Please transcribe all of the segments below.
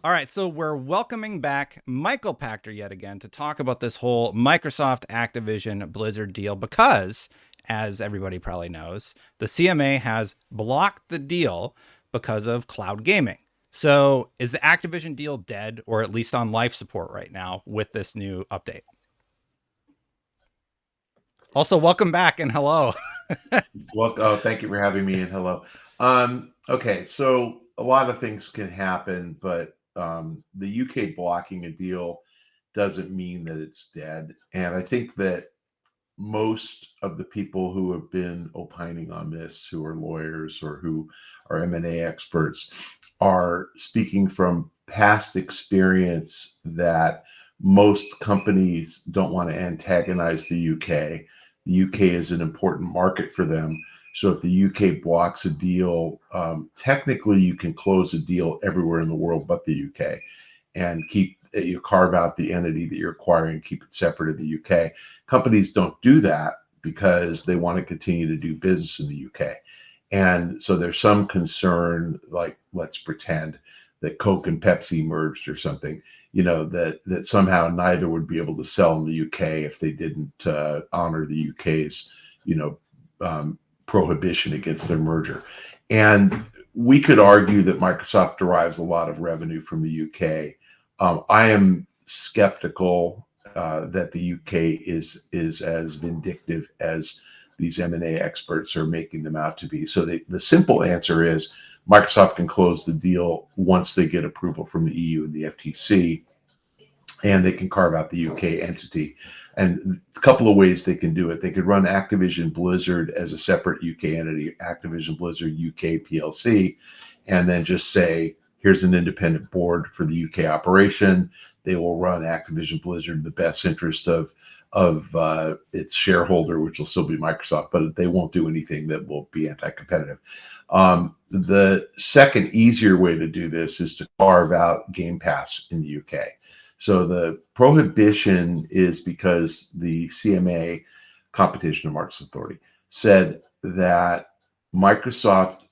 All right, so we're welcoming back Michael Pachter yet again to talk about this whole Microsoft Activision Blizzard deal because, as everybody probably knows, the CMA has blocked the deal because of cloud gaming. So is the Activision deal dead or at least on life support right now with this new update? Also, welcome back and hello. Well, oh, thank you for having me and hello. Okay, so a lot of things can happen, but the UK blocking a deal doesn't mean that it's dead. And I think that most of the people who have been opining on this, who are lawyers or who are M&A experts, are speaking from past experience that most companies don't want to antagonize the UK. The UK is an important market for them. So if the UK blocks a deal, technically you can close a deal everywhere in the world but the UK and you carve out the entity that you're acquiring, keep it separate of the UK. Companies don't do that because they want to continue to do business in the UK. And so there's some concern, like let's pretend that Coke and Pepsi merged or something, that somehow neither would be able to sell in the UK if they didn't honor the UK's, prohibition against their merger. And we could argue that Microsoft derives a lot of revenue from the UK. I am skeptical that the UK is as vindictive as these M&A experts are making them out to be. So the simple answer is Microsoft can close the deal once they get approval from the EU and the FTC, and they can carve out the UK entity. And a couple of ways they can do it. They could run Activision Blizzard as a separate UK entity, Activision Blizzard UK PLC, and then just say, here's an independent board for the UK operation. They will run Activision Blizzard in the best interest of its shareholder, which will still be Microsoft, but they won't do anything that will be anti-competitive. The second easier way to do this is to carve out Game Pass in the UK. So the prohibition is because the CMA, Competition and Markets Authority, said that Microsoft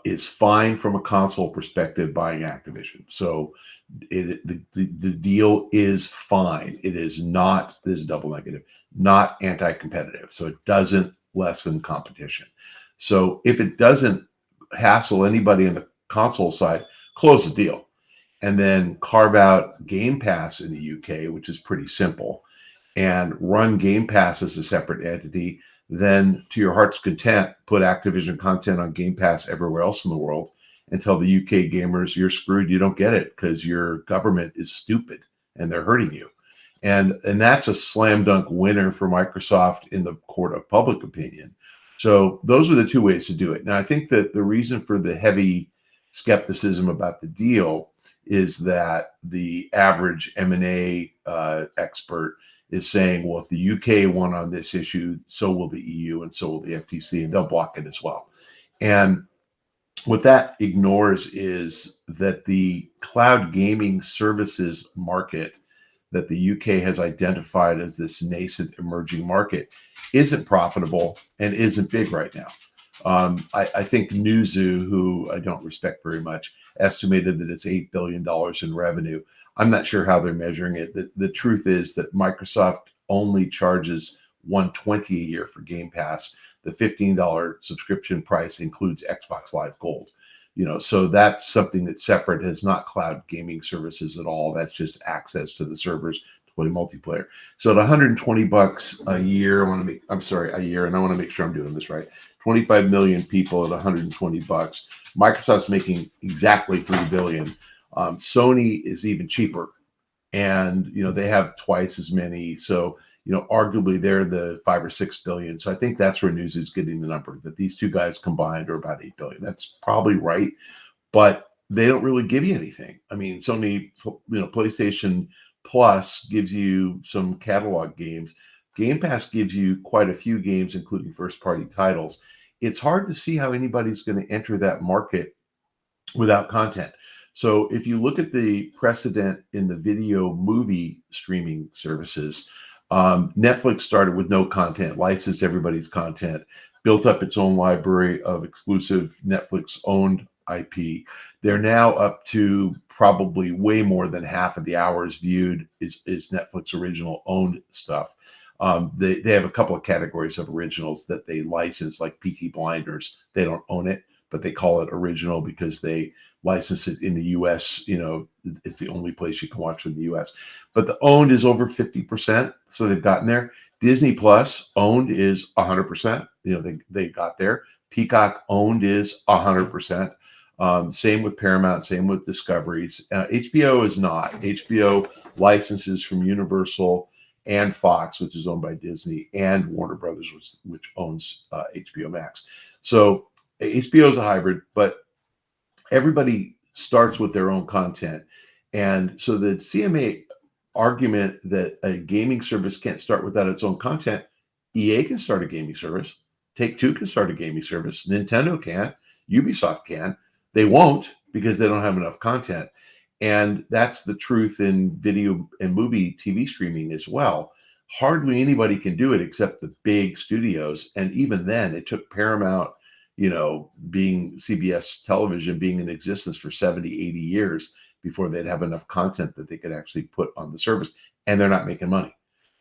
is fine from a console perspective buying Activision. So the deal is fine. It is not, this is double negative, not anti-competitive. So it doesn't lessen competition. So if it doesn't hassle anybody on the console side, close the deal. And then carve out Game Pass in the UK, which is pretty simple, and run Game Pass as a separate entity. Then, to your heart's content, put Activision content on Game Pass everywhere else in the world and tell the UK gamers, you're screwed, you don't get it because your government is stupid and they're hurting you. And that's a slam dunk winner for Microsoft in the court of public opinion. So those are the two ways to do it. Now, I think that the reason for the heavy skepticism about the deal is that the average M&A expert is saying, well, if the UK won on this issue, so will the EU and so will the FTC, and they'll block it as well. And what that ignores is that the cloud gaming services market that the UK has identified as this nascent emerging market isn't profitable and isn't big right now. I think Newzoo, who I don't respect very much, estimated that it's $8 billion in revenue. I'm not sure how they're measuring it. The truth is that Microsoft only charges $120 a year for Game Pass. The $15 subscription price includes Xbox Live Gold. So that's something that's separate, has not cloud gaming services at all. That's just access to the servers to play multiplayer. So at $120 a year, a year, and I want to make sure I'm doing this right. 25 million people at $120. Microsoft's making exactly 3 billion. Sony is even cheaper, and they have twice as many. So arguably they're the 5 or 6 billion. So I think that's where News is getting the number, that these two guys combined are about 8 billion. That's probably right, but they don't really give you anything. I mean, Sony, PlayStation Plus gives you some catalog games. Game Pass gives you quite a few games, including first-party titles. It's hard to see how anybody's going to enter that market without content. So if you look at the precedent in the video movie streaming services, Netflix started with no content, licensed everybody's content, built up its own library of exclusive Netflix-owned IP. They're now up to probably way more than half of the hours viewed is Netflix original owned stuff. They have a couple of categories of originals that they license, like Peaky Blinders. They don't own it, but they call it original because they license it in the US. It's the only place you can watch it in the US. But the owned is over 50%. So they've gotten there. Disney Plus owned is 100%. They got there. Peacock owned is 100%. Same with Paramount, same with Discoveries. HBO is not. HBO licenses from Universal and Fox, which is owned by Disney, and Warner Brothers, which owns HBO Max. So HBO is a hybrid, but everybody starts with their own content. And so the CMA argument that a gaming service can't start without its own content, EA can start a gaming service. Take-Two can start a gaming service. Nintendo can. Ubisoft can. They won't because they don't have enough content. And that's the truth in video and movie TV streaming as well. Hardly anybody can do it except the big studios. And even then, it took Paramount, being CBS television, being in existence for 70, 80 years before they'd have enough content that they could actually put on the service. And they're not making money.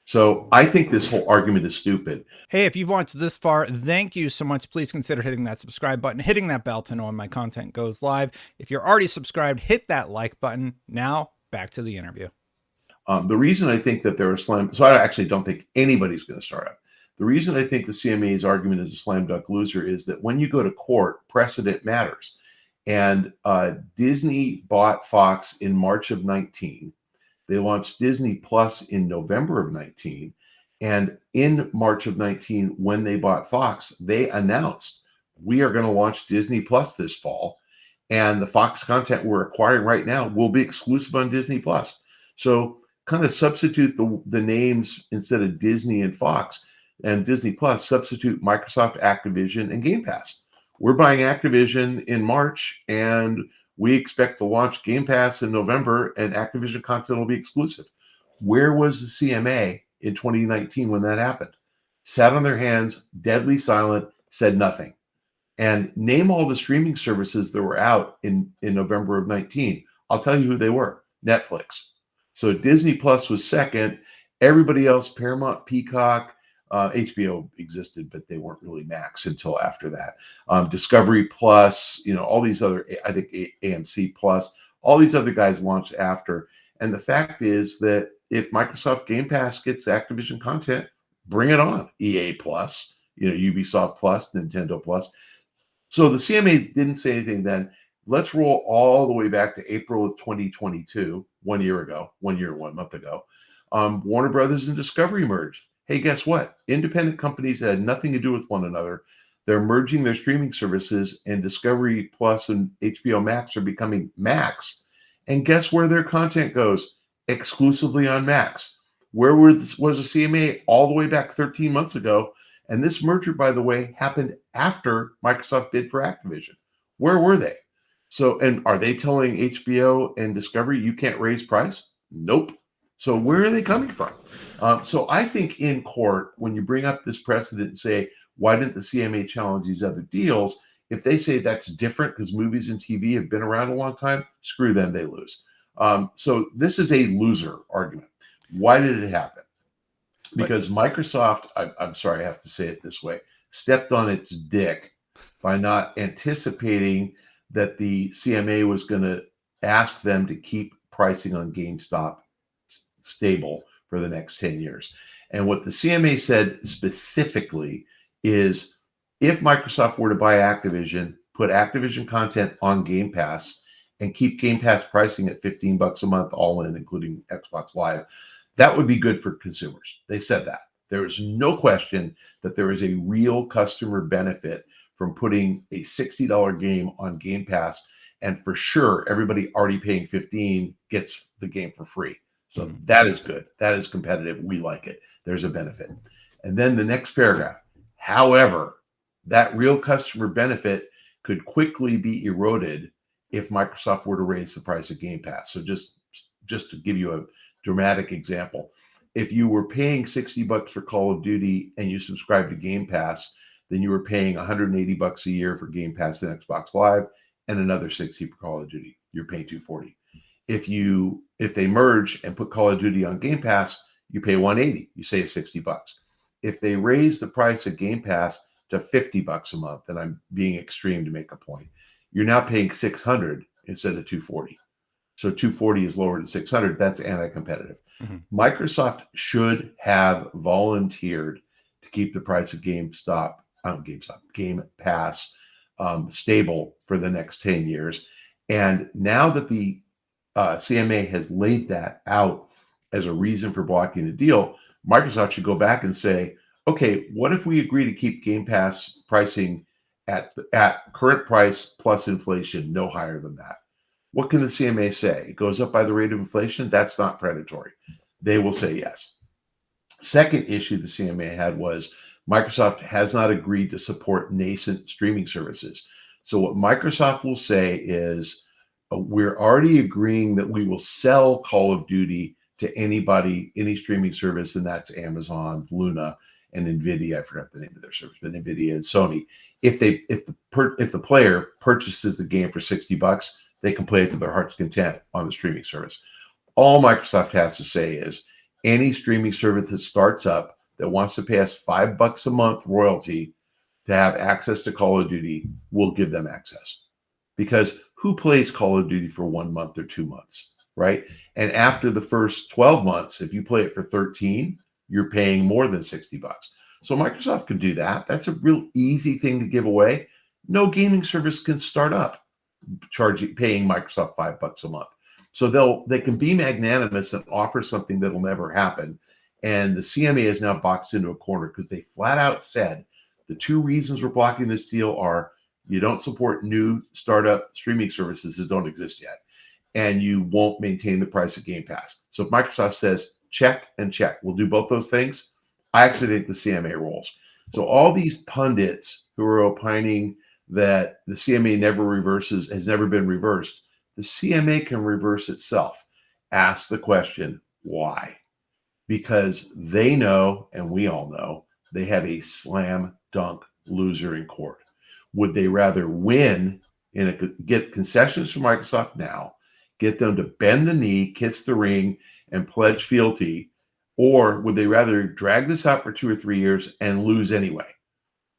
So I think this whole argument is stupid. Hey, if you've watched this far, thank you so much. Please consider hitting that subscribe button, hitting that bell to know when my content goes live. If you're already subscribed, hit that like button. Now, back to the interview. The reason I think that they're a slam, so I actually don't think anybody's going to start up. The reason I think the CMA's argument is a slam dunk loser is that when you go to court, precedent matters. And Disney bought Fox in March of 19. They launched Disney Plus in November of 19. And in March of 19, when they bought Fox, they announced, we are going to launch Disney Plus this fall. And the Fox content we're acquiring right now will be exclusive on Disney Plus. So kind of substitute the names instead of Disney and Fox and Disney Plus, substitute Microsoft Activision and Game Pass. We're buying Activision in March, and we expect to launch Game Pass in November, and Activision content will be exclusive. Where was the CMA in 2019 when that happened? Sat on their hands, deadly silent, said nothing. And name all the streaming services that were out in November of 19. I'll tell you who they were. Netflix. So Disney Plus was second. Everybody else, Paramount, Peacock, HBO existed, but they weren't really Max until after that. Discovery Plus, all these other, I think AMC Plus, all these other guys launched after. And the fact is that if Microsoft Game Pass gets Activision content, bring it on. EA Plus, Ubisoft Plus, Nintendo Plus. So the CMA didn't say anything then. Let's roll all the way back to April of 2022, 1 year ago, 1 year, 1 month ago. Warner Brothers and Discovery merged. Hey, guess what? Independent companies that had nothing to do with one another, they're merging their streaming services, and Discovery Plus and HBO Max are becoming Max. And guess where their content goes? Exclusively on Max. Where was the CMA all the way back 13 months ago? And this merger, by the way, happened after Microsoft bid for Activision. Where were they? So, and are they telling HBO and Discovery you can't raise price? Nope. So where are they coming from? So I think in court, when you bring up this precedent and say, why didn't the CMA challenge these other deals? If they say that's different because movies and TV have been around a long time, screw them, they lose. So this is a loser argument. Why did it happen? Because Microsoft, I'm sorry, I have to say it this way, stepped on its dick by not anticipating that the CMA was going to ask them to keep pricing on GameStop stable for the next 10 years. And what the CMA said specifically is if Microsoft were to buy Activision, put Activision content on Game Pass, and keep Game Pass pricing at $15 a month, all in, including Xbox Live, that would be good for consumers. They said that. There is no question that there is a real customer benefit from putting a $60 game on Game Pass. And for sure, everybody already paying $15 gets the game for free. So that is good. That is competitive. We like it. There's a benefit. And then the next paragraph. However, that real customer benefit could quickly be eroded if Microsoft were to raise the price of Game Pass. So just to give you a dramatic example, if you were paying $60 for Call of Duty and you subscribe to Game Pass, then you were paying $180 a year for Game Pass and Xbox Live, and another 60 for Call of Duty. You're paying 240. If they merge and put Call of Duty on Game Pass, you pay 180. You save $60. If they raise the price of Game Pass to $50 a month, and I'm being extreme to make a point, you're now paying 600 instead of 240. So 240 is lower than 600. That's anti-competitive. Mm-hmm. Microsoft should have volunteered to keep the price of Game Pass stable for the next 10 years. And now that the CMA has laid that out as a reason for blocking the deal, Microsoft should go back and say, okay, what if we agree to keep Game Pass pricing at current price plus inflation, no higher than that? What can the CMA say? It goes up by the rate of inflation? That's not predatory. They will say yes. Second issue the CMA had was Microsoft has not agreed to support nascent streaming services. So what Microsoft will say is, we're already agreeing that we will sell Call of Duty to anybody, any streaming service, and that's Amazon, Luna, and Nvidia. I forgot the name of their service, but Nvidia and Sony. If the player purchases the game for $60, they can play it to their heart's content on the streaming service. All Microsoft has to say is any streaming service that starts up that wants to pay us $5 a month royalty to have access to Call of Duty, we'll give them access. Because who plays Call of Duty for 1 month or 2 months, right? And after the first 12 months, if you play it for 13, you're paying more than $60. So Microsoft can do that. That's a real easy thing to give away. No gaming service can start up paying Microsoft $5 a month. So they can be magnanimous and offer something that'll never happen. And the CMA is now boxed into a corner because they flat out said the two reasons we're blocking this deal are you don't support new startup streaming services that don't exist yet, and you won't maintain the price of Game Pass. So if Microsoft says check and check, we'll do both those things, I actually think the CMA rolls. So all these pundits who are opining that the CMA has never been reversed, the CMA can reverse itself. Ask the question, why? Because they know, and we all know, they have a slam dunk loser in court. Would they rather win get concessions from Microsoft now, get them to bend the knee, kiss the ring, and pledge fealty, or would they rather drag this out for 2 or 3 years and lose anyway?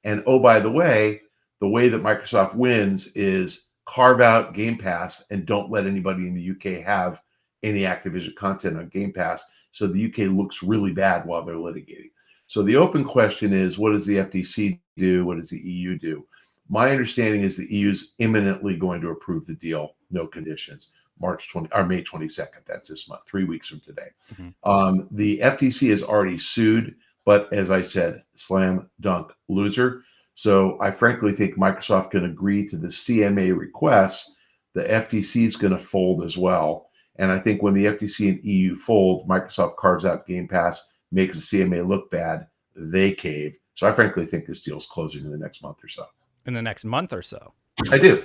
And oh, by the way that Microsoft wins is carve out Game Pass and don't let anybody in the UK have any Activision content on Game Pass, so the UK looks really bad while they're litigating. So the open question is, what does the FTC do? What does the EU do? My understanding is the EU is imminently going to approve the deal, no conditions, May 22nd. That's this month, 3 weeks from today. Mm-hmm. The FTC has already sued, but as I said, slam dunk loser. So I frankly think Microsoft can agree to the CMA requests. The FTC is going to fold as well. And I think when the FTC and EU fold, Microsoft carves out Game Pass, makes the CMA look bad, they cave. So I frankly think this deal is closing in the next month or so. In the next month or so? I do.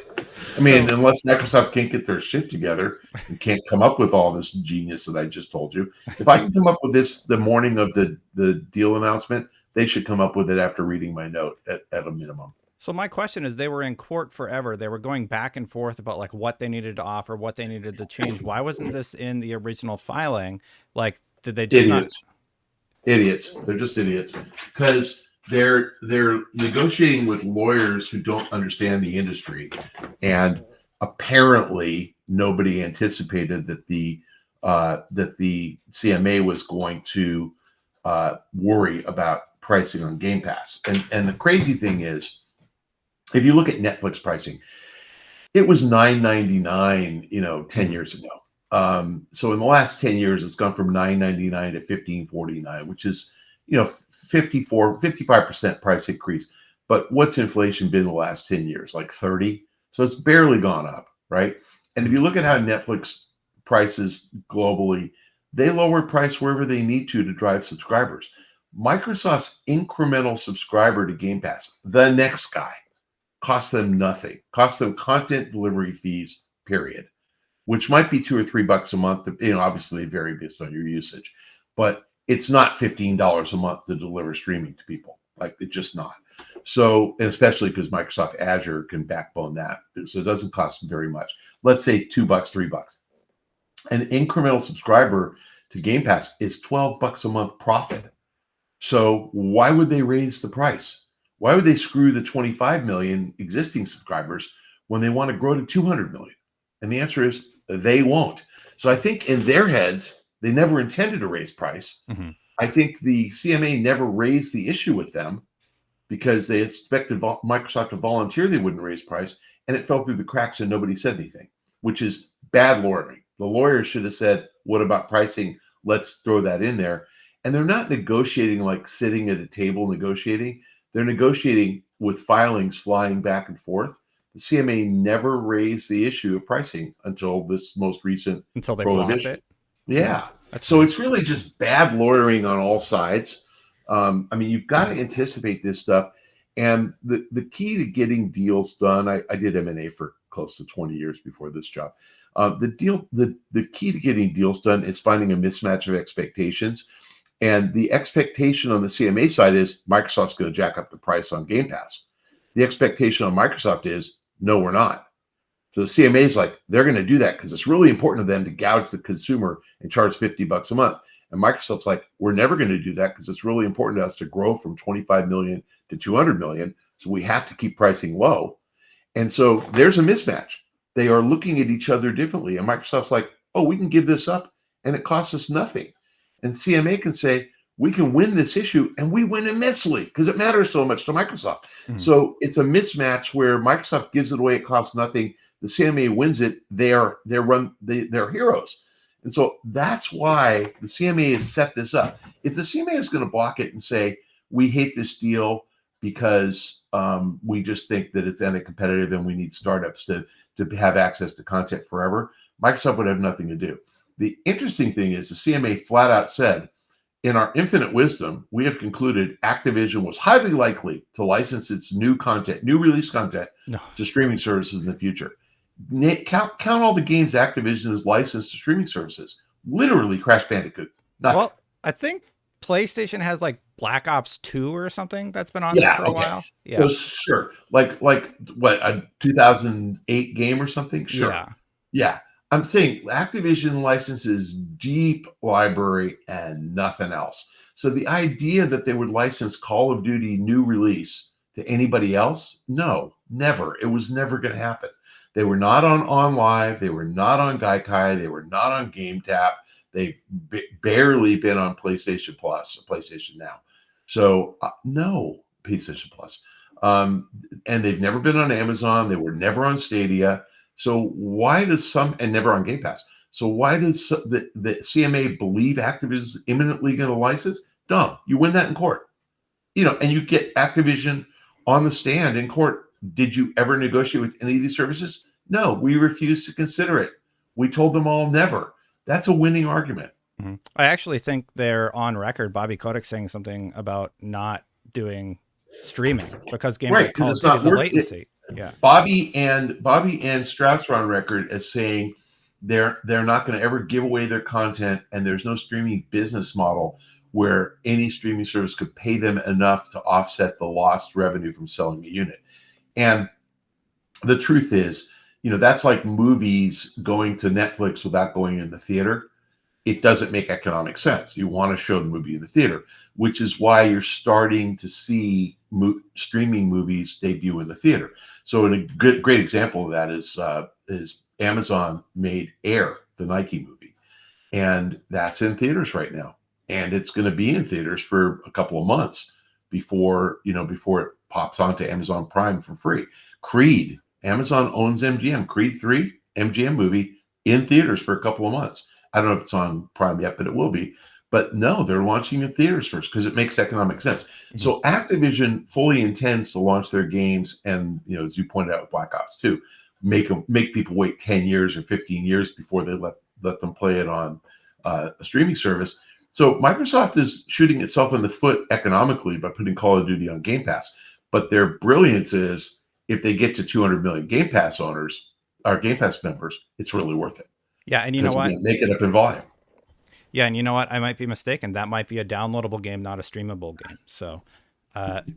I mean, unless Microsoft can't get their shit together and can't come up with all this genius that I just told you. If I can come up with this the morning of the deal announcement, they should come up with it after reading my note at a minimum. So my question is, they were in court forever. They were going back and forth about like what they needed to offer, what they needed to change. Why wasn't this in the original filing? Like, did they just Idiots. They're just idiots because they're negotiating with lawyers who don't understand the industry, and apparently nobody anticipated that the CMA was going to worry about pricing on Game Pass. And the crazy thing is, if you look at Netflix pricing, it was $9.99, 10 years ago. So in the last 10 years, it's gone from $9.99 to $15.49, which is, 55% price increase. But what's inflation been the last 10 years? Like 30? So it's barely gone up, right? And if you look at how Netflix prices globally, they lower price wherever they need to drive subscribers. Microsoft's incremental subscriber to Game Pass, the next guy, costs them nothing. Costs them content delivery fees, period, which might be $2 or $3 a month. Obviously vary based on your usage, but it's not $15 a month to deliver streaming to people. Like, it's just not. So, and especially because Microsoft Azure can backbone that. So it doesn't cost very much. Let's say $2, $3. An incremental subscriber to Game Pass is $12 a month profit. So why would they raise the price? Why would they screw the 25 million existing subscribers when they want to grow to 200 million? And the answer is they won't. So I think in their heads, they never intended to raise price. Mm-hmm. I think the CMA never raised the issue with them because they expected Microsoft to volunteer they wouldn't raise price, and it fell through the cracks and nobody said anything, which is bad lawyering. The lawyers should have said, what about pricing? Let's throw that in there. And they're not negotiating like sitting at a table negotiating. They're negotiating with filings flying back and forth. The CMA never raised the issue of pricing until this most recent Until they prohibition. blocked it. Yeah. That's So nice. it's really just bad lawyering on all sides. I mean, you've got to anticipate this stuff. And the key to getting deals done, I did M&A for close to 20 years before this job. The key to getting deals done is finding a mismatch of expectations. And the expectation on the CMA side is Microsoft's going to jack up the price on Game Pass. The expectation on Microsoft is, no, we're not. So the CMA is like, they're going to do that because it's really important to them to gouge the consumer and charge $50 a month. And Microsoft's like, we're never going to do that because it's really important to us to grow from 25 million to 200 million. So we have to keep pricing low. And so there's a mismatch. They are looking at each other differently. And Microsoft's like, oh, we can give this up and it costs us nothing. And CMA can say, we can win this issue and we win immensely because it matters so much to Microsoft. Mhm. So it's a mismatch where Microsoft gives it away, it costs nothing. The CMA wins it. They're heroes. And so that's why the CMA has set this up. If the CMA is going to block it and say, we hate this deal because we just think that it's anti-competitive and we need startups to have access to content forever, Microsoft would have nothing to do. The interesting thing is the CMA flat out said, in our infinite wisdom, we have concluded Activision was highly likely to license its new release content to streaming services in the future. Count all the games Activision has licensed to streaming services. Literally Crash Bandicoot. Nothing. Well, I think PlayStation has like Black Ops 2 or something that's been on there for a while. Yeah. So sure. Like what, a 2008 game or something? Sure. Yeah. I'm saying Activision licenses deep library and nothing else. So the idea that they would license Call of Duty new release to anybody else, no, never. It was never going to happen. They were not on OnLive. They were not on Gaikai. They were not on GameTap. They've barely been on PlayStation Plus, PlayStation Now. So no, PlayStation Plus. And they've never been on Amazon. They were never on Stadia. So why does and never on Game Pass. So why does the CMA believe Activision is imminently going to license? Dumb. You win that in court. And you get Activision on the stand in court. Did you ever negotiate with any of these services? No, we refused to consider it. We told them all never. That's a winning argument. Mm-hmm. I actually think they're on record, Bobby Kotick saying something about not doing streaming because games like Call of Duty, the latency. Yeah. Bobby and Strauss are on record as saying they're not going to ever give away their content, and there's no streaming business model where any streaming service could pay them enough to offset the lost revenue from selling a unit. And the truth is, that's like movies going to Netflix without going in the theater. It doesn't make economic sense. You want to show the movie in the theater, which is why you're starting to see streaming movies debut in the theater. So a great example of that is Amazon made Air, the Nike movie, and that's in theaters right now. And it's going to be in theaters for a couple of months before it pops onto Amazon Prime for free. Creed, Amazon owns MGM. Creed 3, MGM movie in theaters for a couple of months. I don't know if it's on Prime yet, but it will be. But no, they're launching in theaters first because it makes economic sense. Mm-hmm. So Activision fully intends to launch their games, and as you pointed out with Black Ops 2, make people wait 10 years or 15 years before they let them play it on a streaming service. So Microsoft is shooting itself in the foot economically by putting Call of Duty on Game Pass. But their brilliance is if they get to 200 million Game Pass owners or Game Pass members, it's really worth it. Yeah, and you know what? Make it up in volume. Yeah, and you know what? I might be mistaken. That might be a downloadable game, not a streamable game. So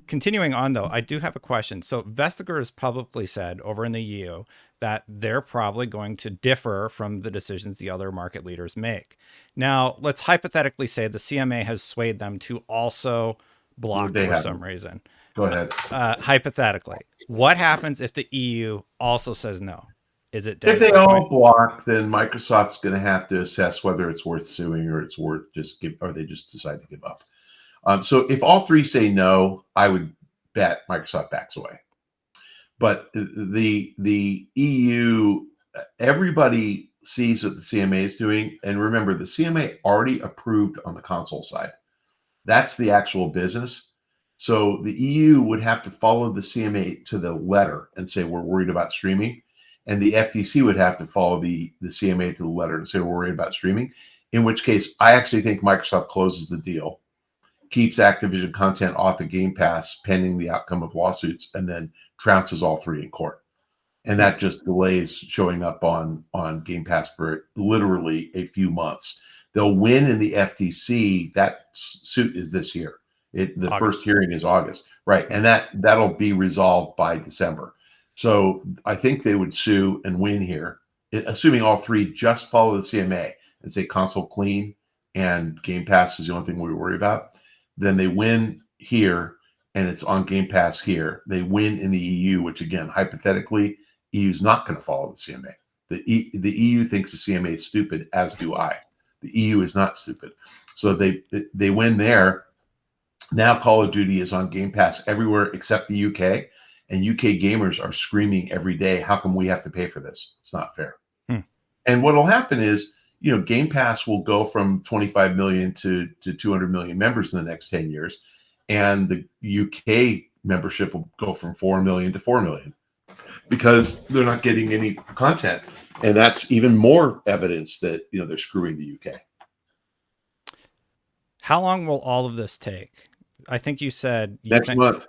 Continuing on, though, I do have a question. So Vestager has publicly said over in the EU that they're probably going to differ from the decisions the other market leaders make. Now, let's hypothetically say the CMA has swayed them to also block They for haven't. some reason. Go ahead. Hypothetically, what happens if the EU also says no? Is it dead If at they that all point? block, then Microsoft's going to have to assess whether it's worth suing or it's worth or they just decide to give up. So if all three say no, I would bet Microsoft backs away. But the EU, everybody sees what the CMA is doing, and remember, the CMA already approved on the console side. That's the actual business. So the EU would have to follow the CMA to the letter and say we're worried about streaming, and the FTC would have to follow the CMA to the letter and say we're worried about streaming. In which case, I actually think Microsoft closes the deal, keeps Activision content off of Game Pass pending the outcome of lawsuits, and then trounces all three in court. And that just delays showing up on Game Pass for literally a few months. They'll win in the FTC. That suit is this year. The August. first hearing is August, right? And that'll be resolved by December. So I think they would sue and win here, assuming all three just follow the CMA and say console clean and Game Pass is the only thing we worry about. Then they win here, and it's on Game Pass here. They win in the EU, which again, hypothetically, EU is not going to follow the CMA. The EU thinks the CMA is stupid, as do I. The EU is not stupid. So they win there. Now Call of Duty is on Game Pass everywhere except the UK, and UK gamers are screaming every day, how come we have to pay for this? It's not fair. And what will happen is, Game Pass will go from 25 million to 200 million members in the next 10 years. And the UK membership will go from 4 million to 4 million because they're not getting any content. And that's even more evidence that, they're screwing the UK. How long will all of this take? I think you said next month.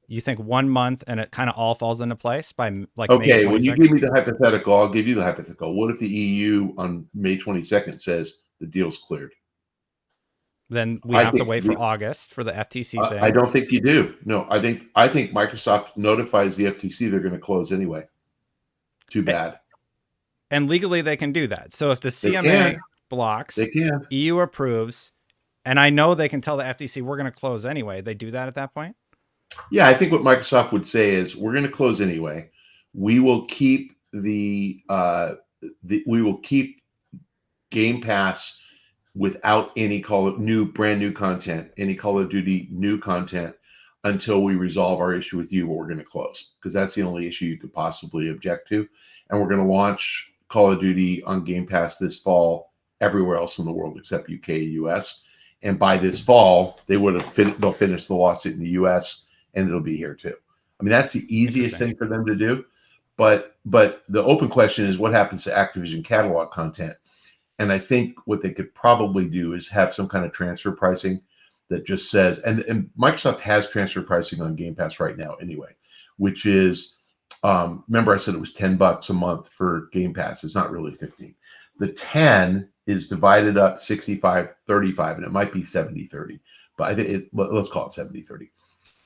You think 1 month and it kind of all falls into place by like okay, May 22nd? When you give me the hypothetical, I'll give you the hypothetical. What if the EU on May 22nd says the deal's cleared? Then we have to wait for August for the FTC thing. I don't think you do. No, I think Microsoft notifies the FTC they're going to close anyway. Too bad. And legally they can do that. So if the CMA blocks, they can. EU approves, and I know they can tell the FTC we're going to close anyway. They do that at that point? Yeah, I think what Microsoft would say is we're going to close anyway. We will keep we will keep Game Pass without any brand new content, any Call of Duty new content until we resolve our issue with you, but we're going to close because that's the only issue you could possibly object to. And we're going to launch Call of Duty on Game Pass this fall everywhere else in the world except UK, US. And by this fall, they'll finish the lawsuit in the US and it'll be here too. I mean, that's the easiest thing for them to do. But the open question is what happens to Activision catalog content? And I think what they could probably do is have some kind of transfer pricing that just says, and Microsoft has transfer pricing on Game Pass right now anyway, which is, remember I said it was $10 a month for Game Pass. It's not really 15. The 10 is divided up 65-35, and it might be 70-30, but I think let's call it 70-30.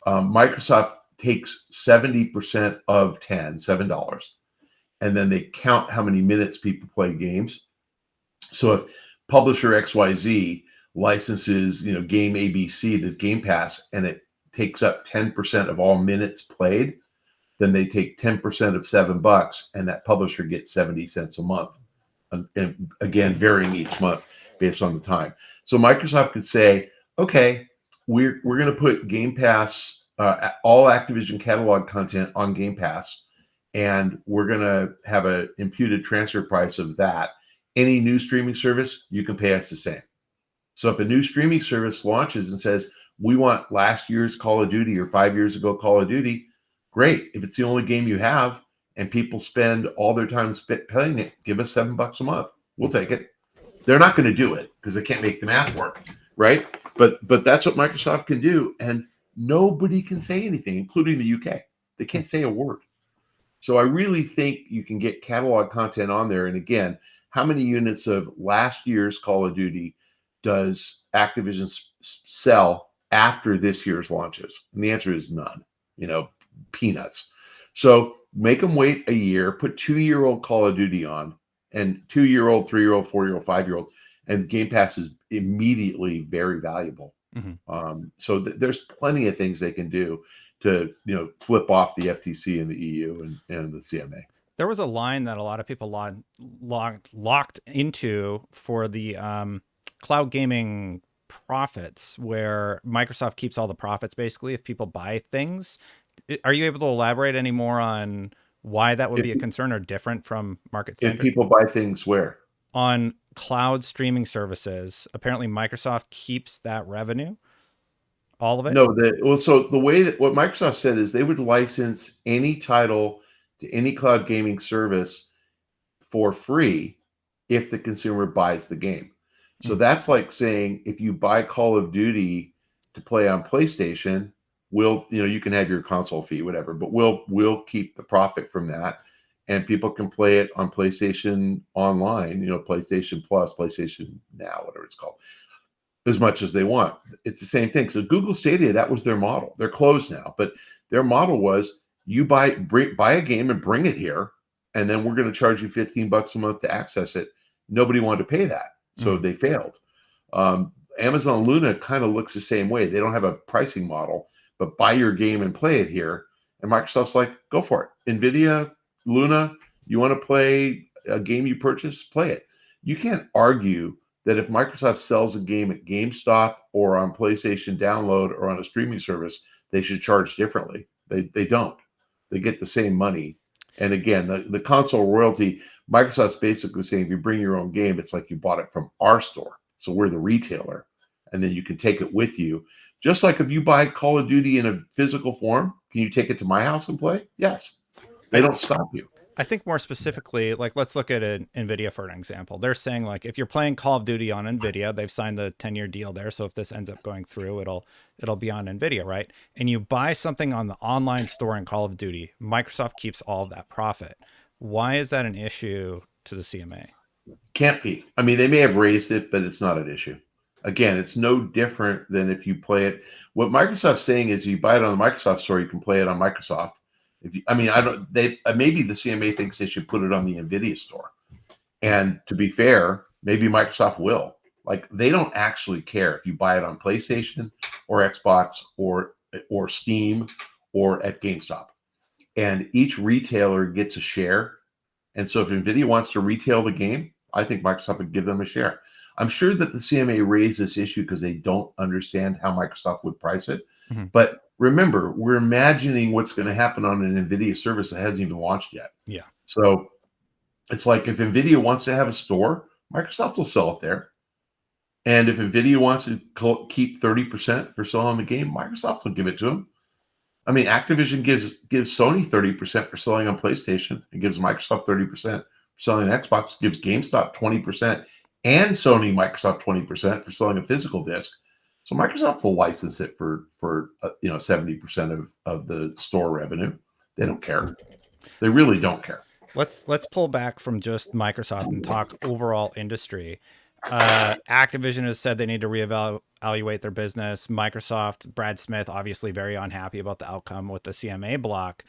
Microsoft takes 70% of $7, and then they count how many minutes people play games. So if publisher XYZ licenses, game ABC to Game Pass, and it takes up 10% of all minutes played, then they take 10% of $7, and that publisher gets 70 cents a month. And again, varying each month based on the time. So Microsoft could say, okay, we're going to put Game Pass, all Activision catalog content on Game Pass, and we're going to have an imputed transfer price of that. Any new streaming service, you can pay us the same. So if a new streaming service launches and says, we want last year's Call of Duty or 5 years ago Call of Duty, great. If it's the only game you have and people spend all their time playing it, give us $7 a month. We'll take it. They're not going to do it because they can't make the math work, right? But that's what Microsoft can do, and nobody can say anything, including the UK. They can't say a word. So I really think you can get catalog content on there. And again, how many units of last year's Call of Duty does Activision sell after this year's launches? And the answer is none, peanuts. So make them wait a year, put 2-year-old Call of Duty on, and 2-year-old, 3-year-old, 4-year-old, 5-year-old, and Game Pass is immediately very valuable. So there's plenty of things they can do to flip off the FTC and the EU and the CMA. There was a line that a lot of people locked into for the cloud gaming profits, where Microsoft keeps all the profits basically if people buy things. Are you able to elaborate any more on why that would be a concern or different from market standard? If people buy things where? On cloud streaming services, apparently Microsoft keeps that revenue, all of it. No, so the way that what Microsoft said is they would license any title to any cloud gaming service for free if the consumer buys the game. So that's like saying if you buy Call of Duty to play on PlayStation, you can have your console fee, whatever, but we'll keep the profit from that, and people can play it on PlayStation Online, PlayStation Plus, PlayStation Now, whatever it's called, as much as they want. It's the same thing. So Google Stadia, that was their model. They're closed now, but their model was you buy a game and bring it here, and then we're going to charge you $15 a month to access it. Nobody wanted to pay that, so they failed. Amazon Luna kind of looks the same way. They don't have a pricing model, but buy your game and play it here. And Microsoft's like, go for it. NVIDIA, Luna, you want to play a game you purchase, play it. You can't argue that if Microsoft sells a game at GameStop or on PlayStation Download or on a streaming service, they should charge differently. They don't. They get the same money. And again, the console royalty, Microsoft's basically saying if you bring your own game, it's like you bought it from our store. So we're the retailer, and then you can take it with you. Just like if you buy Call of Duty in a physical form, can you take it to my house and play? Yes. They don't stop you. I think more specifically, like, let's look at NVIDIA for an example. They're saying, like, if you're playing Call of Duty on NVIDIA, they've signed the 10-year deal there. So if this ends up going through, it'll be on NVIDIA, right? And you buy something on the online store in Call of Duty, Microsoft keeps all of that profit. Why is that an issue to the CMA? Can't be. I mean, they may have raised it, but it's not an issue. Again, it's no different than if you play it. What Microsoft's saying is you buy it on the Microsoft store, you can play it on Microsoft. Maybe the CMA thinks they should put it on the NVIDIA store. And to be fair, maybe Microsoft will. Like, they don't actually care if you buy it on PlayStation or Xbox or Steam or at GameStop. And each retailer gets a share. And so if NVIDIA wants to retail the game, I think Microsoft would give them a share. I'm sure that the CMA raised this issue because they don't understand how Microsoft would price it. But remember, we're imagining what's going to happen on an NVIDIA service that hasn't even launched yet. Yeah. So it's like if NVIDIA wants to have a store, Microsoft will sell it there. And if NVIDIA wants to keep 30% for selling the game, Microsoft will give it to them. I mean, Activision gives Sony 30% for selling on PlayStation. It gives Microsoft 30% for selling on Xbox. It gives GameStop 20% and Sony Microsoft 20% for selling a physical disc. So Microsoft will license it for 70% of the store revenue. They don't care. They really don't care. Let's pull back from just Microsoft and talk overall industry. Activision has said they need to reevaluate their business. Microsoft, Brad Smith, obviously very unhappy about the outcome with the CMA block.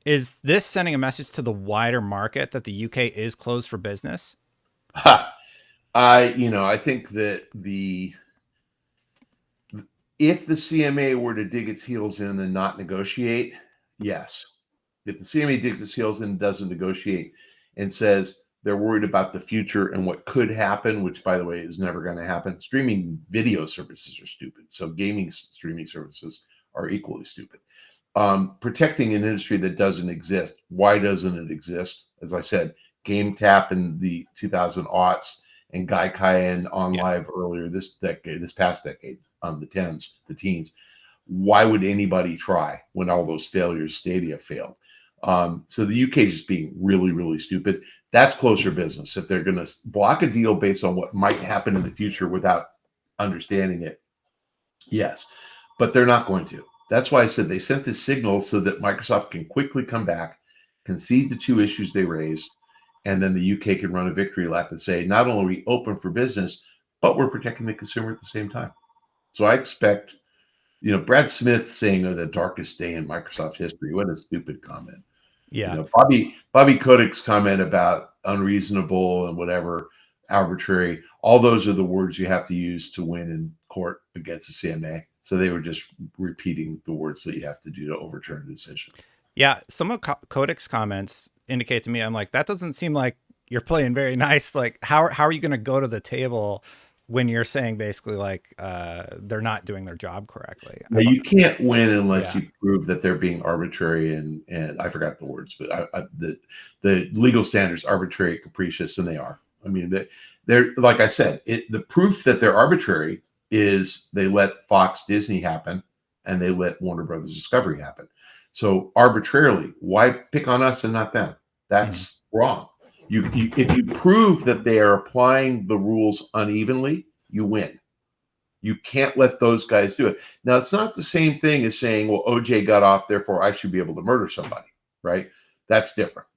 Is this sending a message to the wider market that the UK is closed for business? I think that if the CMA were to dig its heels in and not negotiate, yes. If the CMA digs its heels in and doesn't negotiate and says they're worried about the future and what could happen, which, by the way, is never going to happen. Streaming video services are stupid. So gaming streaming services are equally stupid. Protecting an industry that doesn't exist. Why doesn't it exist? As I said, GameTap in the 2000s and Gaikai on Live earlier this past decade, on the teens. Why would anybody try when all those failures, Stadia failed? So the UK is just being really, really stupid. That's closer business. If they're going to block a deal based on what might happen in the future without understanding it, yes. But they're not going to. That's why I said they sent this signal so that Microsoft can quickly come back, concede the two issues they raised, and then the UK can run a victory lap and say, not only are we open for business, but we're protecting the consumer at the same time. So I expect, Brad Smith saying the darkest day in Microsoft history. What a stupid comment. Yeah. Bobby Kodak's comment about unreasonable and whatever, arbitrary, all those are the words you have to use to win in court against the CMA. So they were just repeating the words that you have to do to overturn a decision. Yeah. Some of Kodak's comments indicate to me, I'm like, that doesn't seem like you're playing very nice. Like, how are you going to go to the table when you're saying basically like they're not doing their job correctly? Now, you can't win unless Yeah. you prove that they're being arbitrary and I forgot the words, but the legal standards arbitrary, capricious, and they are. I mean, they're like I said, the proof that they're arbitrary is they let Fox Disney happen and they let Warner Brothers Discovery happen. So arbitrarily, why pick on us and not them? That's wrong. If you prove that they are applying the rules unevenly, you win. You can't let those guys do it. Now, it's not the same thing as saying, well, OJ got off, therefore I should be able to murder somebody, right? That's different.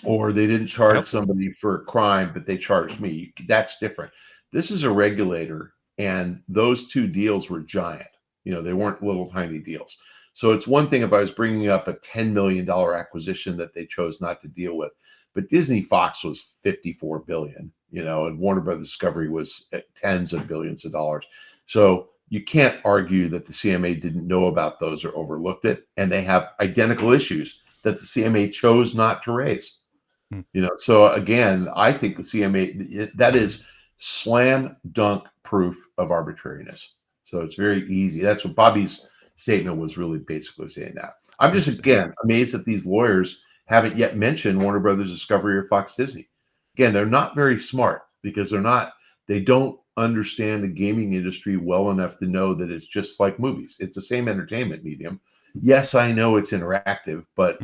Or they didn't charge somebody for a crime, but they charged me. That's different. This is a regulator, and those two deals were giant. They weren't little tiny deals. So it's one thing if I was bringing up a $10 million acquisition that they chose not to deal with. But Disney Fox was $54 billion, and Warner Brothers Discovery was at tens of billions of dollars. So you can't argue that the CMA didn't know about those or overlooked it. And they have identical issues that the CMA chose not to raise. So again, I think the CMA, that is slam dunk proof of arbitrariness. So it's very easy. That's what Bobby's statement was really basically saying that. I'm just, again, amazed that these lawyers haven't yet mentioned Warner Brothers Discovery or Fox Disney. Again, they're not very smart because they don't understand the gaming industry well enough to know that it's just like movies. It's the same entertainment medium. Yes, I know it's interactive, but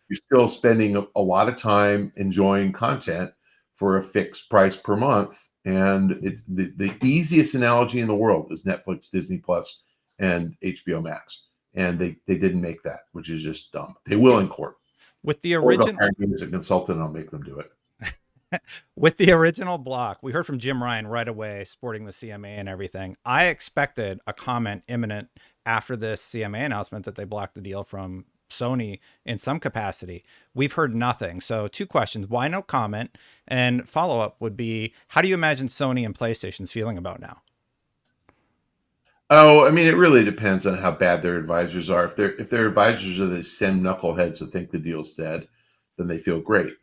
you're still spending a lot of time enjoying content for a fixed price per month. And the easiest analogy in the world is Netflix, Disney Plus, and HBO Max. And they didn't make that, which is just dumb. They will in court. With the original, as a consultant, I'll make them do it. With the original block, we heard from Jim Ryan right away, sporting the CMA and everything. I expected a comment imminent after this CMA announcement that they blocked the deal from Sony in some capacity. We've heard nothing. So 2 questions. Why no comment? And follow-up would be, how do you imagine Sony and PlayStation's feeling about now? Oh, I mean, it really depends on how bad their advisors are. If their advisors are the same knuckleheads that think the deal's dead, then they feel great.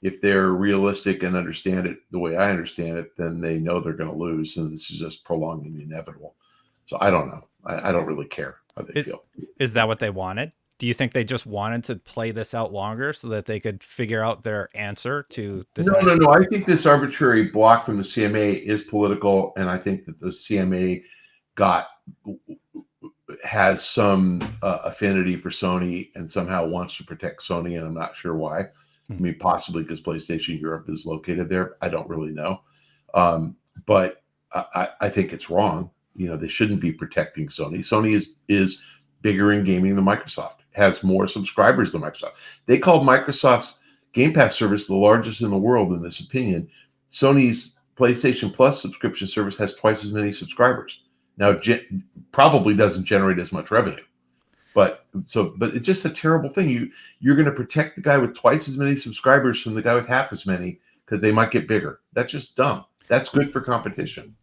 If they're realistic and understand it the way I understand it, then they know they're going to lose, and this is just prolonging the inevitable. So I don't know. I don't really care how they feel. Is that what they wanted? Do you think they just wanted to play this out longer so that they could figure out their answer to this? No. I think this arbitrary block from the CMA is political, and I think that the CMA has some affinity for Sony and somehow wants to protect Sony, and I'm not sure why. I mean, possibly because PlayStation Europe is located there. I don't really know. But I think it's wrong. They shouldn't be protecting Sony. Sony is bigger in gaming than Microsoft, has more subscribers than Microsoft. They called Microsoft's Game Pass service the largest in the world, in this opinion. Sony's PlayStation Plus subscription service has twice as many subscribers. Now, probably doesn't generate as much revenue, but it's just a terrible thing. You're going to protect the guy with twice as many subscribers from the guy with half as many because they might get bigger. That's just dumb. That's good for competition.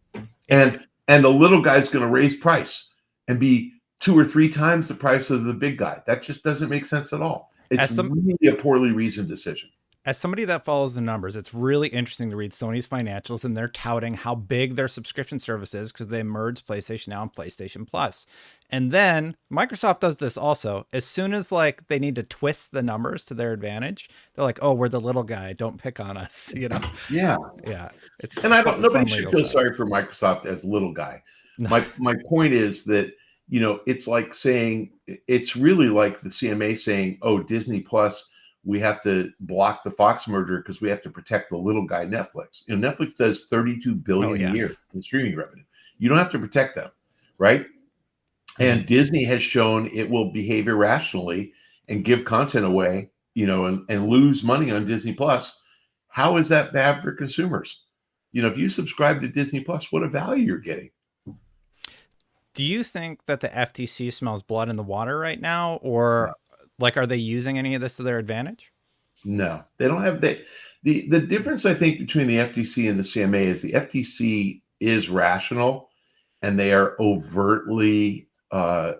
And the little guy's going to raise price and be 2 or 3 times the price of the big guy. That just doesn't make sense at all. It's really a poorly reasoned decision. As somebody that follows the numbers, it's really interesting to read Sony's financials, and they're touting how big their subscription service is because they merged PlayStation Now and PlayStation Plus. And then Microsoft does this also. As soon as like they need to twist the numbers to their advantage, they're like, "Oh, we're the little guy. Don't pick on us." Yeah. And nobody should feel sorry for Microsoft as little guy. No. My point is that it's like saying, it's really like the CMA saying, "Oh, Disney Plus, we have to block the Fox merger because we have to protect the little guy, Netflix." Netflix does $32 billion a year in streaming revenue. You don't have to protect them, right? And Disney has shown it will behave irrationally and give content away, and lose money on Disney Plus. How is that bad for consumers? If you subscribe to Disney Plus, what a value you're getting. Do you think that the FTC smells blood in the water right now, or like, are they using any of this to their advantage? No, they don't have the difference I think between the FTC and the CMA is the FTC is rational and they are overtly uh,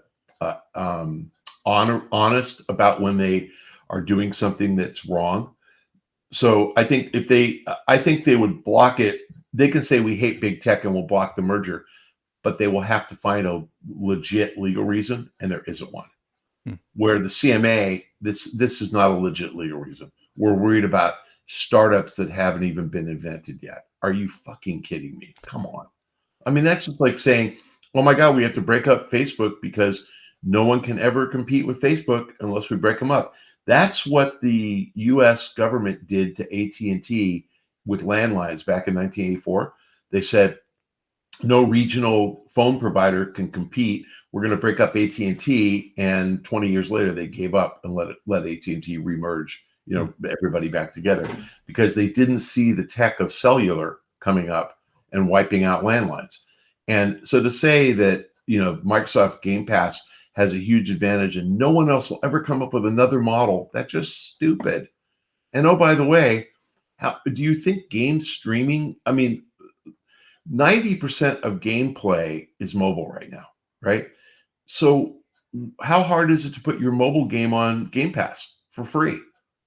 um, honest about when they are doing something that's wrong. So I think they would block it. They can say we hate big tech and we'll block the merger, but they will have to find a legit legal reason, and there isn't one. Where the CMA, this is not a legit legal reason. We're worried about startups that haven't even been invented yet. Are you fucking kidding me? Come on. I mean, that's just like saying, oh my God, we have to break up Facebook because no one can ever compete with Facebook unless we break them up. That's what the US government did to AT&T with landlines back in 1984. They said, no regional phone provider can compete. We're going to break up AT&T, and 20 years later they gave up and let AT&T remerge, everybody back together because they didn't see the tech of cellular coming up and wiping out landlines. And so to say that, Microsoft Game Pass has a huge advantage and no one else will ever come up with another model, that's just stupid. And oh, by the way, how do you think game streaming? I mean, 90% of gameplay is mobile right now, right? So how hard is it to put your mobile game on Game Pass for free?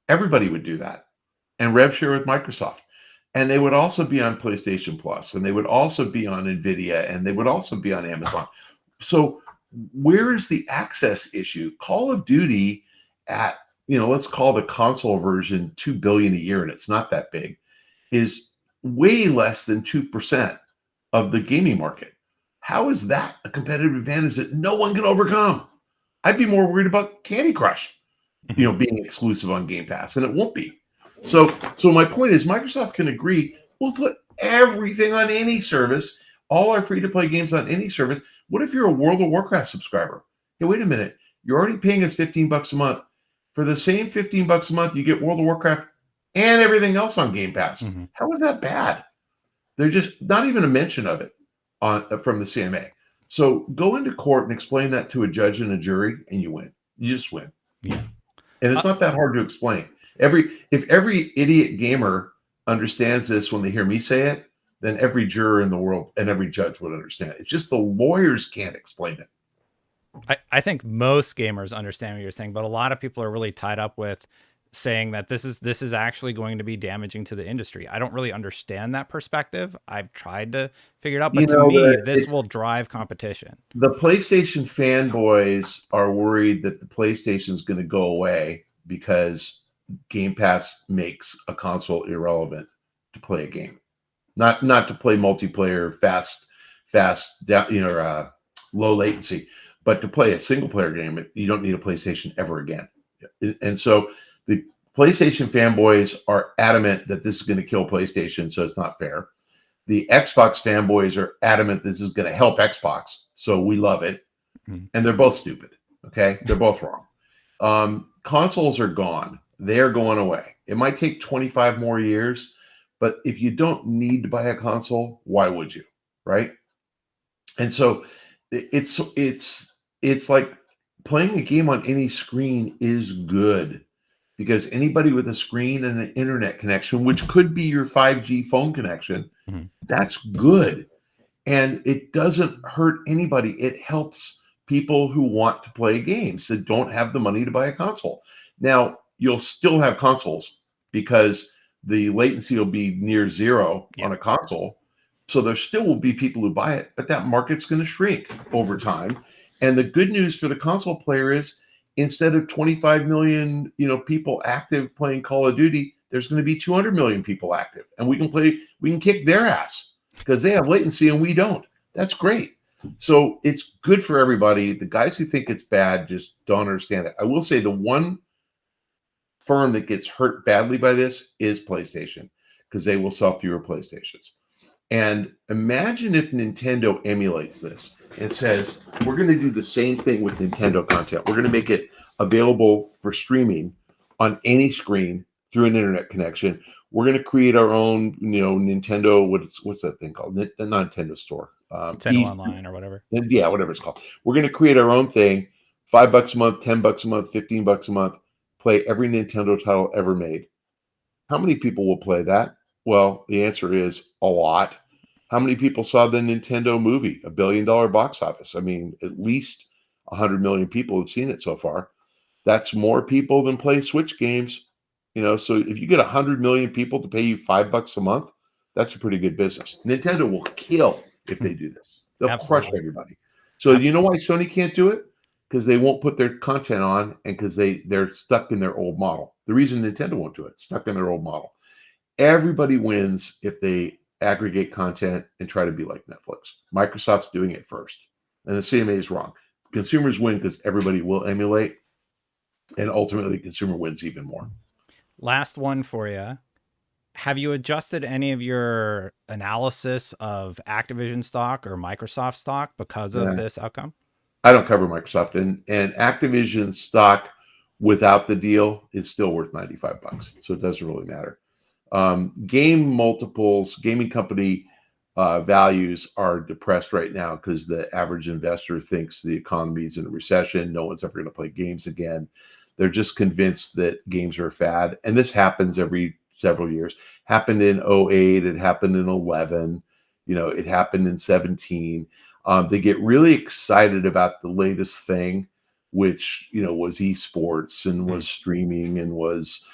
Everybody would do that. And rev share with Microsoft. And they would also be on PlayStation Plus, and they would also be on Nvidia, and they would also be on Amazon. So where is the access issue? Call of Duty at, let's call the console version $2 billion a year, and it's not that big, is way less than 2% of the gaming market. How is that a competitive advantage that no one can overcome? I'd be more worried about Candy Crush, being exclusive on Game Pass, and it won't be. So my point is Microsoft can agree, we'll put everything on any service, all our free-to-play games on any service. What if you're a World of Warcraft subscriber? Hey, wait a minute. You're already paying us $15 a month. For the same $15 a month, you get World of Warcraft and everything else on Game Pass. How is that bad? They're just not even a mention of it from the CMA. So go into court and explain that to a judge and a jury, and you win. You just win. Yeah. And it's not that hard to explain. If every idiot gamer understands this when they hear me say it, then every juror in the world and every judge would understand it. It's just the lawyers can't explain it. I think most gamers understand what you're saying, but a lot of people are really tied up with saying that this is actually going to be damaging to the industry. I don't really understand that perspective. I've tried to figure it out, but to me, this will drive competition. The PlayStation fanboys are worried that the PlayStation is going to go away because Game Pass makes a console irrelevant to play a game, not to play multiplayer, fast, low latency, but to play a single player game. You don't need a PlayStation ever again. And so the PlayStation fanboys are adamant that this is going to kill PlayStation, so it's not fair. The Xbox fanboys are adamant this is going to help Xbox, so we love it. And they're both stupid. Okay, they're both wrong. Consoles are gone. They are going away. It might take 25 more years, but if you don't need to buy a console, why would you, right? And so it's like playing a game on any screen is good because anybody with a screen and an internet connection, which could be your 5G phone connection, that's good. And it doesn't hurt anybody. It helps people who want to play games that don't have the money to buy a console. Now, you'll still have consoles because the latency will be near zero on a console. So there still will be people who buy it, but that market's going to shrink over time. And the good news for the console player is instead of 25 million, people active playing Call of Duty, there's going to be 200 million people active, and we can kick their ass because they have latency and we don't. That's great. So it's good for everybody. The guys who think it's bad just don't understand it. I will say the one firm that gets hurt badly by this is PlayStation because they will sell fewer PlayStations. And imagine if Nintendo emulates this and says, we're going to do the same thing with Nintendo content. We're going to make it available for streaming on any screen through an internet connection. We're going to create our own, Nintendo, what's that thing called? The Nintendo Store. Nintendo Online or whatever. Yeah, whatever it's called. We're going to create our own thing. $5 a month, $10 a month, $15 a month. Play every Nintendo title ever made. How many people will play that? Well, the answer is a lot. How many people saw the Nintendo movie, $1 billion box office? I mean, at least 100 million people have seen it so far. That's more people than play Switch games. So if you get 100 million people to pay you $5 a month, that's a pretty good business. Nintendo will kill if they do this. They'll crush everybody. So you know why Sony can't do it? Because they won't put their content on, and because they're stuck in their old model. The reason Nintendo won't do it, stuck in their old model. Everybody wins if they aggregate content and try to be like Netflix. Microsoft's doing it first, and the CMA is wrong. Consumers win because everybody will emulate, and ultimately the consumer wins even more. Last one for you. Have you adjusted any of your analysis of Activision stock or Microsoft stock because of this outcome? I don't cover Microsoft, and Activision stock without the deal is still worth $95, so it doesn't really matter. Game multiples, gaming company values are depressed right now because the average investor thinks the economy is in a recession. No one's ever going to play games again. They're just convinced that games are a fad, and this happens every several years. Happened in 2008, it happened in 2011, it happened in 2017. They get really excited about the latest thing, which was esports and was streaming and was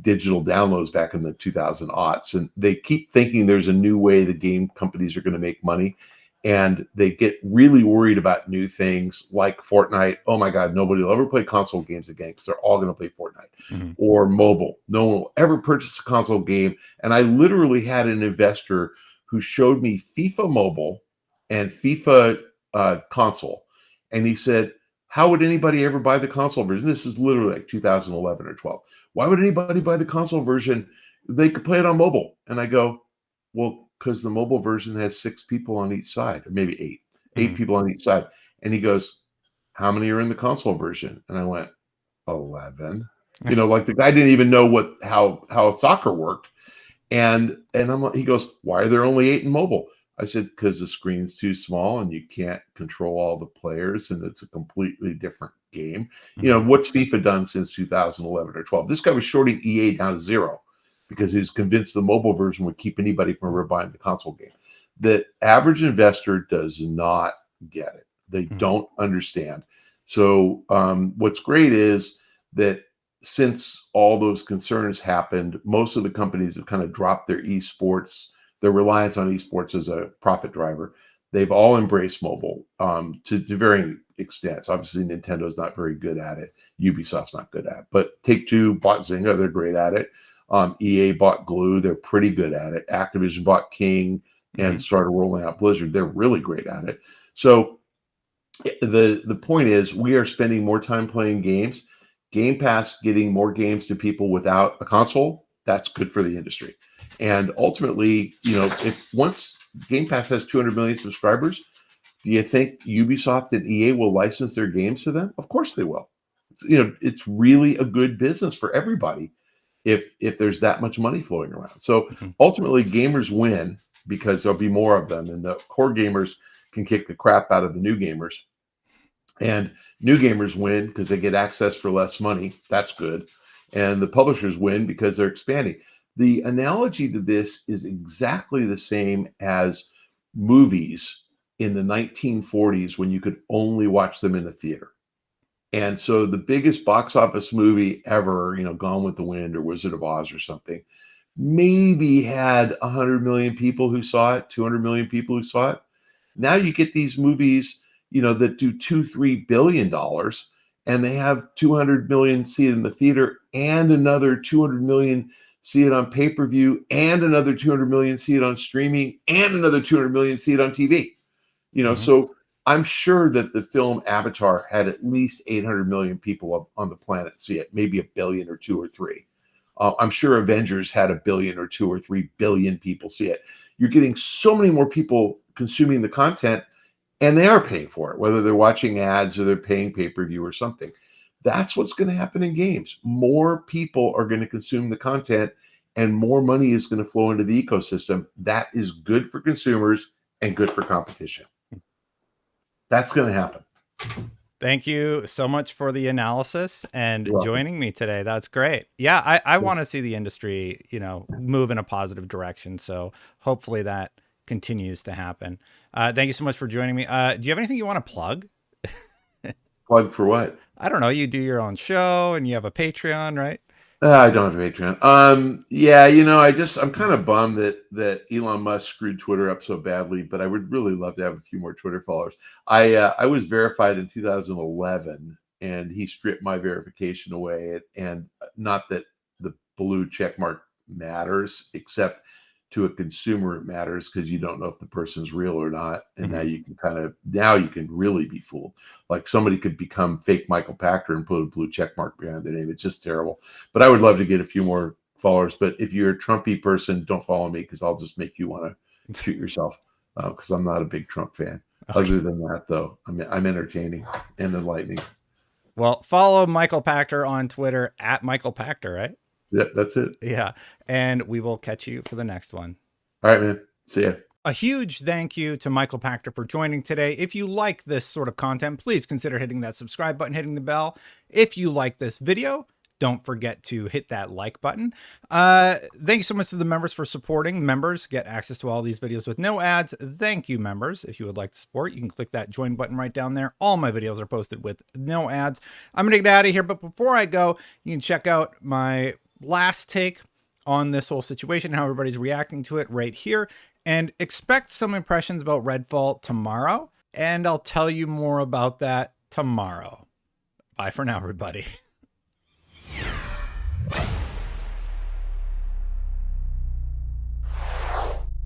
digital downloads back in the 2000 aughts, and they keep thinking there's a new way the game companies are going to make money, and they get really worried about new things like Fortnite. Oh my God, nobody will ever play console games again because they're all going to play Fortnite. Or mobile. No one will ever purchase a console game. And I literally had an investor who showed me FIFA Mobile and FIFA console, and he said, how would anybody ever buy the console version? This is literally like 2011 or 12. Why would anybody buy the console version? They could play it on mobile. And I go, well, because the mobile version has 6 people on each side, or maybe 8 people on each side. And he goes, how many are in the console version? And I went, 11. Like the guy didn't even know how soccer worked. And he goes, why are there only 8 in mobile? I said, because the screen's too small and you can't control all the players, and it's a completely different game. What's FIFA done since 2011 or 12? This guy was shorting EA down to 0 because he was convinced the mobile version would keep anybody from ever buying the console game. The average investor does not get it. They don't understand. So what's great is that since all those concerns happened, most of the companies have kind of dropped their reliance on esports as a profit driver. They've all embraced mobile to varying extents. Obviously, Nintendo's not very good at it. Ubisoft's not good at it. But Take-Two bought Zynga. They're great at it. EA bought Glue. They're pretty good at it. Activision bought King and started rolling out Blizzard. They're really great at it. So the point is, we are spending more time playing games. Game Pass getting more games to people without a console, that's good for the industry. And ultimately, if once Game Pass has 200 million subscribers, do you think Ubisoft and EA will license their games to them? Of course they will. It's really a good business for everybody if there's that much money flowing around. So ultimately, gamers win because there'll be more of them, and the core gamers can kick the crap out of the new gamers. And new gamers win because they get access for less money. That's good. And the publishers win because they're expanding. The analogy to this is exactly the same as movies in the 1940s when you could only watch them in the theater. And so the biggest box office movie ever, Gone with the Wind or Wizard of Oz or something, maybe had 100 million people who saw it, 200 million people who saw it. Now you get these movies, that do $2-3 billion, and they have 200 million see it in the theater, and another 200 million see it on pay-per-view, and another 200 million see it on streaming, and another 200 million see it on TV. So I'm sure that the film Avatar had at least 800 million people on the planet see it, maybe 1 billion or 2 or 3. I'm sure Avengers had 1 billion or 2 or 3 billion people see it. You're getting so many more people consuming the content, and they are paying for it, whether they're watching ads or they're paying pay-per-view or something. That's what's going to happen in games. More people are going to consume the content, and more money is going to flow into the ecosystem. That is good for consumers and good for competition. That's going to happen. Thank you so much for the analysis and You're joining me today. That's great. Yeah, I want to see the industry, move in a positive direction. So hopefully that continues to happen. Thank you so much for joining me. Do you have anything you want to plug? Plug for what? I don't know. You do your own show and you have a Patreon, right? I don't have a Patreon. Yeah, I'm kind of bummed that Elon Musk screwed Twitter up so badly, but I would really love to have a few more Twitter followers. I was verified in 2011, and he stripped my verification away. And not that the blue check mark matters, except to a consumer it matters, because you don't know if the person's real or not. And now you can really be fooled. Like somebody could become fake Michael Pachter and put a blue check mark behind their name. It's just terrible. But I would love to get a few more followers. But if you're a Trumpy person, don't follow me, because I'll just make you want to shoot yourself, because I'm not a big Trump fan. Okay. Other than that, though, I'm entertaining and enlightening. Well, follow Michael Pachter on Twitter at Michael Pachter, right? Yep, that's it. Yeah. And we will catch you for the next one. All right, man. See ya. A huge thank you to Michael Pachter for joining today. If you like this sort of content, please consider hitting that subscribe button, hitting the bell. If you like this video, don't forget to hit that like button. Thank you so much to the members for supporting. Members get access to all these videos with no ads. Thank you, members. If you would like to support, you can click that join button right down there. All my videos are posted with no ads. I'm going to get out of here, but before I go, you can check out my last take on this whole situation, how everybody's reacting to it right here, and expect some impressions about Redfall tomorrow. And I'll tell you more about that tomorrow. Bye for now, everybody.